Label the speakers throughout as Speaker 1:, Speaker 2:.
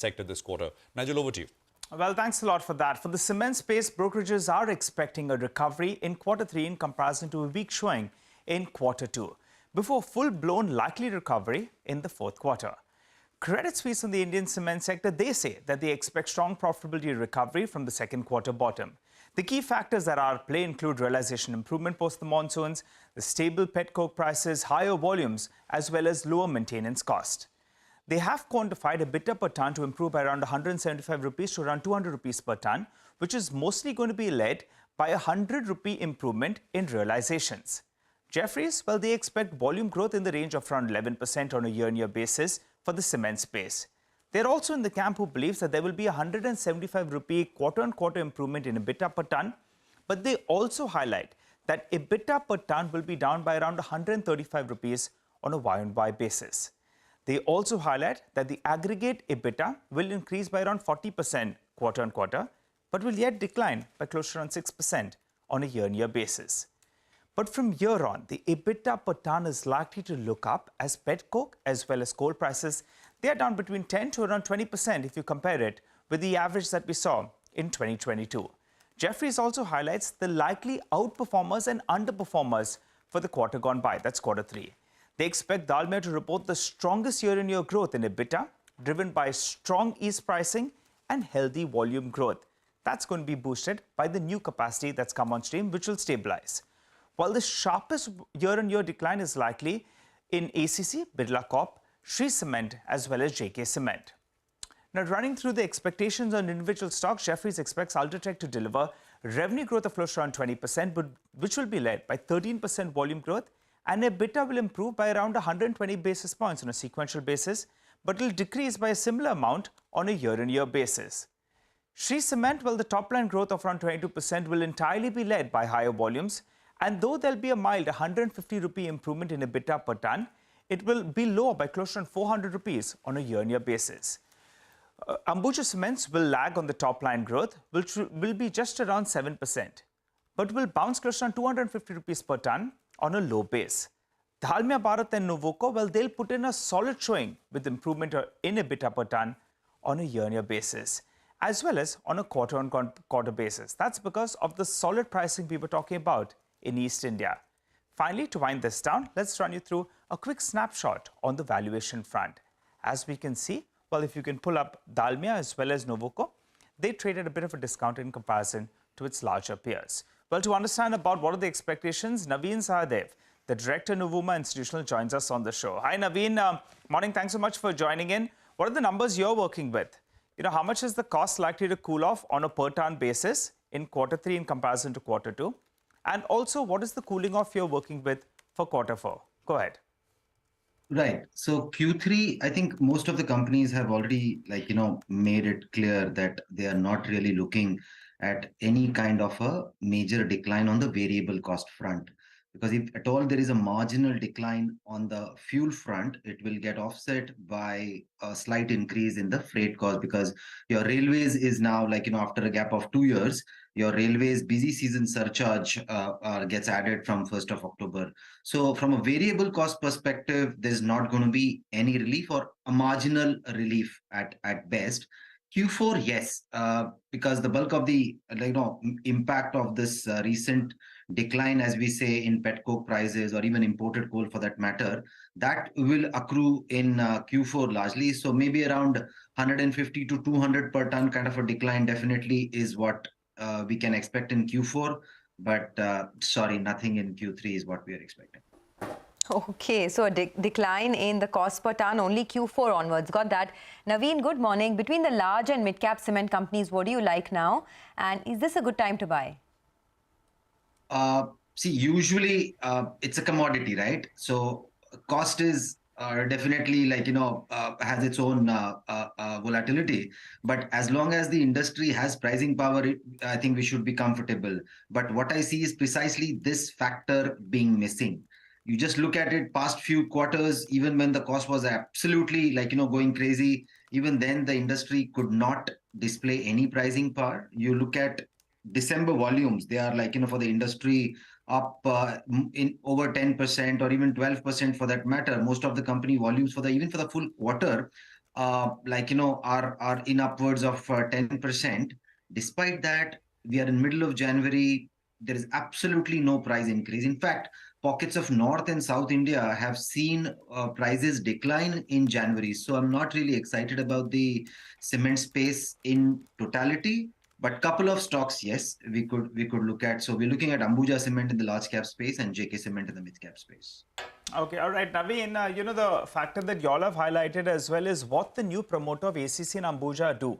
Speaker 1: sector this quarter. Nigel, over to you.
Speaker 2: Well, thanks a lot for that. For the cement space, brokerages are expecting a recovery in Q3 in comparison to a weak showing in Q2, before full-blown likely recovery in the fourth quarter. Credit Suisse on the Indian cement sector, they say that they expect strong profitability recovery from the second quarter bottom. The key factors that are at play include realization improvement post the monsoons, the stable pet coke prices, higher volumes, as well as lower maintenance cost. They have quantified EBITDA per ton to improve by around 175 rupees to around 200 rupees per ton, which is mostly going to be led by a 100 rupee improvement in realizations. Jefferies, well, they expect volume growth in the range of around 11% on a year-on-year basis for the cement space. They're also in the camp who believes that there will be a 175 rupee quarter-on-quarter improvement in EBITDA per ton, but they also highlight that EBITDA per ton will be down by around 135 rupees on a Y-on-Y basis. They also highlight that the aggregate EBITDA will increase by around 40% quarter-on-quarter, but will yet decline by close to around 6% on a year-on-year basis. But from here on, the EBITDA per ton is likely to look up as pet coke as well as coal prices, they are down between 10 to around 20% if you compare it with the average that we saw in 2022. Jefferies also highlights the likely outperformers and underperformers for the quarter gone by, that's Q3. They expect Dalmia to report the strongest year-on-year growth in EBITDA, driven by strong east pricing and healthy volume growth. That's going to be boosted by the new capacity that's come on stream, which will stabilize. While the sharpest year-on-year decline is likely in ACC, Birla Corp, Shree Cement, as well as JK Cement. Now, running through the expectations on individual stocks, Jefferies expects Ultratech to deliver revenue growth of close to around 20%, but which will be led by 13% volume growth, and EBITDA will improve by around 120 basis points on a sequential basis, but will decrease by a similar amount on a year-on-year basis. Shree Cement, well, the top-line growth of around 22% will entirely be led by higher volumes, and though there'll be a mild 150 rupee improvement in EBITDA per ton, it will be lower by close to 400 rupees on a year-on-year basis. Ambuja Cements will lag on the top-line growth, which will be just around 7%, but will bounce close to 250 rupees per ton on a low base. Dalmia Bharat and Nuvoco, well, they'll put in a solid showing with improvement in EBITDA per ton on a year-on-year basis, as well as on a quarter-on-quarter basis. That's because of the solid pricing we were talking about in East India. Finally, to wind this down, let's run you through a quick snapshot on the valuation front. As we can see, well, if you can pull up Dalmia as well as Nuvoco, they traded a bit of a discount in comparison to its larger peers. Well, to understand about what are the expectations, Navin Sahadeo, the Director, Nuvama Institutional, joins us on the show. Hi, Navin. Morning. Thanks so much for joining in. What are the numbers you're working with? How much is the cost likely to cool off on a per-ton basis in Q3 in comparison to Q2? And also, what is the cooling off you're working with for Q4? Go ahead.
Speaker 3: Right. So Q3, I think most of the companies have already, made it clear that they are not really looking at any kind of a major decline on the variable cost front. Because if at all there is a marginal decline on the fuel front, it will get offset by a slight increase in the freight cost, because your railways is now after a gap of 2 years, your railways busy season surcharge gets added from 1st of October. So from a variable cost perspective, there's not going to be any relief or a marginal relief at best. Q4, yes, because the bulk of the impact of this recent decline, as we say, in pet coke prices or even imported coal for that matter, that will accrue in Q4 largely. So maybe around 150 to 200 per ton kind of a decline definitely is what we can expect in Q4. But sorry, nothing in Q3 is what we are expecting.
Speaker 4: Okay, so a decline in the cost per ton only Q4 onwards. Got that. Naveen, good morning. Between the large and mid-cap cement companies, what do you like now? And is this a good time to buy?
Speaker 3: See, usually it's a commodity, right? So cost is definitely has its own volatility. But as long as the industry has pricing power, I think we should be comfortable. But what I see is precisely this factor being missing. You just look at it past few quarters, even when the cost was absolutely going crazy, even then the industry could not display any pricing power. You look at December volumes, they are for the industry up in over 10% or even 12% for that matter. Most of the company volumes even for the full quarter are in upwards of 10%. Despite that, we are in middle of January. There is absolutely no price increase. In fact, pockets of North and South India have seen prices decline in January. So I'm not really excited about the cement space in totality. But couple of stocks, yes, we could look at. So we're looking at Ambuja Cement in the large cap space and JK Cement in the mid cap space.
Speaker 2: Okay, all right, Naveen, the factor that y'all have highlighted as well is what the new promoter of ACC and Ambuja do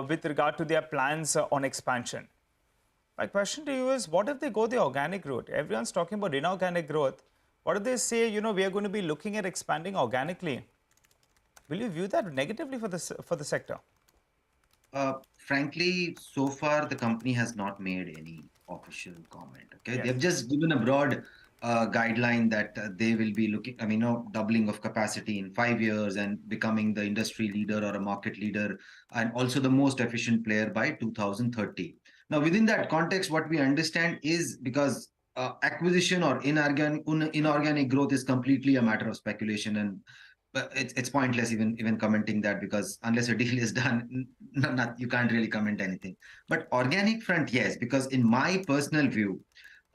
Speaker 2: with regard to their plans on expansion. My question to you is, what if they go the organic route? Everyone's talking about inorganic growth. What if they say, we are going to be looking at expanding organically? Will you view that negatively for the sector?
Speaker 3: Frankly, so far the company has not made any official comment. Okay,
Speaker 2: Yes.
Speaker 3: they've just given a broad guideline that they will be looking. I mean, doubling of capacity in 5 years and becoming the industry leader or a market leader, and also the most efficient player by 2030. Now, within that context, what we understand is because acquisition or inorganic growth is completely a matter of speculation, and but it's pointless even commenting that, because unless a deal is done, you can't really comment anything. But organic front, yes, because in my personal view,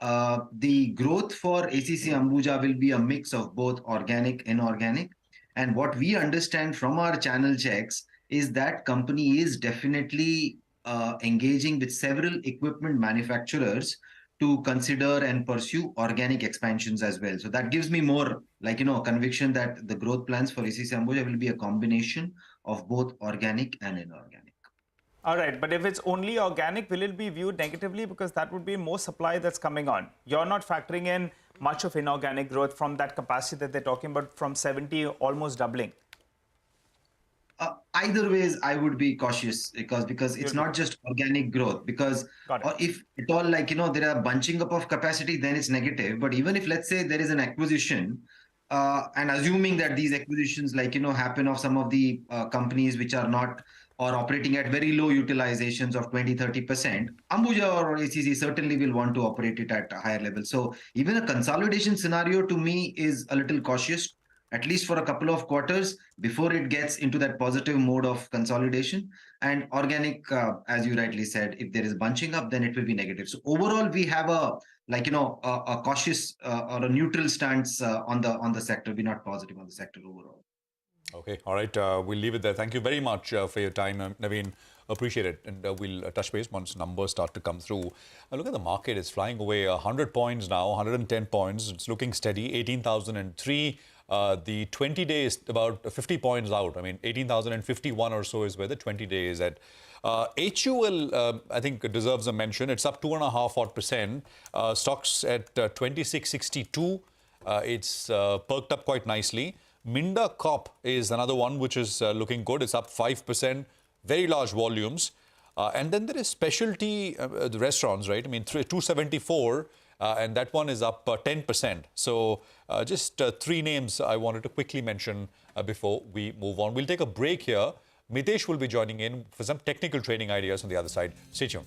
Speaker 3: the growth for ACC Ambuja will be a mix of both organic and inorganic. And what we understand from our channel checks is that company is definitely engaging with several equipment manufacturers to consider and pursue organic expansions as well. So that gives me more conviction that the growth plans for ACC Ambuja will be a combination of both organic and inorganic.
Speaker 2: All right, but if it's only organic, will it be viewed negatively? Because that would be more supply that's coming on. You're not factoring in much of inorganic growth from that capacity that they're talking about, from 70 almost doubling.
Speaker 3: Either ways, I would be cautious because it's not just organic growth. Because if at all, there are bunching up of capacity, then it's negative. But even if, let's say, there is an acquisition, and assuming that these acquisitions happen of some of the companies which are not or operating at very low utilizations of 20-30%, Ambuja or ACC certainly will want to operate it at a higher level. So even a consolidation scenario to me is a little cautious, at least for a couple of quarters before it gets into that positive mode of consolidation. And organic, as you rightly said, if there is bunching up, then it will be negative. So overall, we have a cautious or a neutral stance on the sector. We're not positive on the sector overall.
Speaker 1: Okay, all right. We'll leave it there. Thank you very much for your time, Naveen. Appreciate it. And we'll touch base once numbers start to come through. Look at the market. It's flying away 100 points now, 110 points. It's looking steady, 18,003. The 20-day is about 50 points out. I mean, 18,051 or so is where the 20-day is at. HUL, I think, deserves a mention. It's up 2.5%. Stocks at 2662. It's perked up quite nicely. Minda Corp is another one which is looking good. It's up 5%, very large volumes. And then there is specialty the restaurants, right? I mean, 274, and that one is up 10%. So just three names I wanted to quickly mention before we move on. We'll take a break here. Mitesh will be joining in for some technical trading ideas on the other side. Stay tuned.